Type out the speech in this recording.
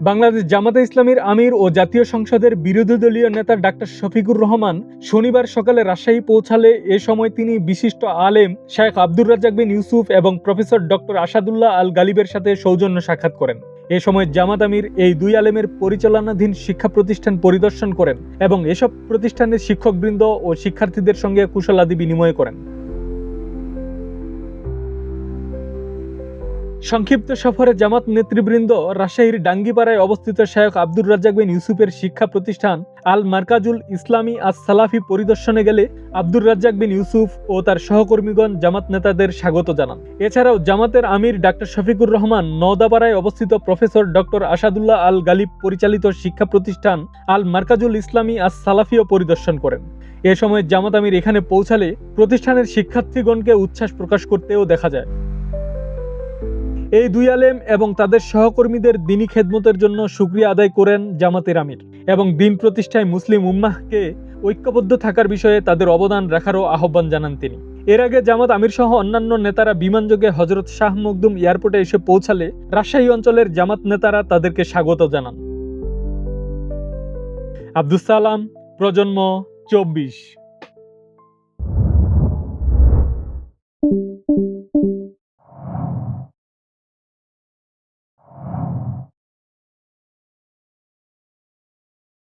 বাংলাদেশ জামাতে ইসলামীর আমির ও জাতীয় সংসদের বিরোধী দলীয় নেতা ডাক্তার শফিকুর রহমান শনিবার সকালে রাজশাহী পৌঁছালে এ সময় তিনি বিশিষ্ট আলেম শেখ আব্দুর রাজ্জাক বিন ইউসুফ এবং প্রফেসর ডক্টর আসাদুল্লাহ আল গালিবের সাথে সৌজন্য সাক্ষাৎ করেন। এ সময় জামাত আমির এই দুই আলেমের পরিচালনাধীন শিক্ষা প্রতিষ্ঠান পরিদর্শন করেন এবং এসব প্রতিষ্ঠানের শিক্ষকবৃন্দ ও শিক্ষার্থীদের সঙ্গে কুশলাদি বিনিময় করেন। সংক্ষিপ্ত সফরে জামাত নেতৃবৃন্দ রাজশাহীর ডাঙ্গিপাড়ায় অবস্থিত শেখ আব্দুর রাজ্জাক বিন ইউসুফের শিক্ষা প্রতিষ্ঠান আল মার্কাজুল ইসলামী আস সালাফি পরিদর্শনে গেলে আব্দুর রাজ্জাক বিন ইউসুফ ও তার সহকর্মীগণ জামাত নেতাদের স্বাগত জানান। এছাড়াও জামাতের আমির ডাক্তার শফিকুর রহমান নওদাপাড়ায় অবস্থিত প্রফেসর ডক্টর আসাদুল্লাহ আল গালিব পরিচালিত শিক্ষা প্রতিষ্ঠান আল মার্কাজুল ইসলামী আস সালাফিও পরিদর্শন করেন। এ সময় জামাত আমির এখানে পৌঁছালে প্রতিষ্ঠানের শিক্ষার্থীগণকে উচ্ছ্বাস প্রকাশ করতেও দেখা যায়। এই দুই আলেম এবং তাদের সহকর্মীদের দ্বীনী খেদমতের জন্য শুকরিয়া আদায় করেন জামাতের আমির এবং দ্বীন প্রতিষ্ঠায় মুসলিম উম্মাহকে ঐক্যবদ্ধ থাকার বিষয়ে তাদের অবদান রাখারও আহ্বান জানান তিনি। এর আগে জামাত আমির সহ অন্যান্য নেতারা বিমানযোগে হযরত শাহ মখদুম এয়ারপোর্টে এসে পৌঁছালে রাজশাহী অঞ্চলের জামাত নেতারা তাদেরকে স্বাগত জানান। আব্দুস সালাম, প্রজন্ম 24।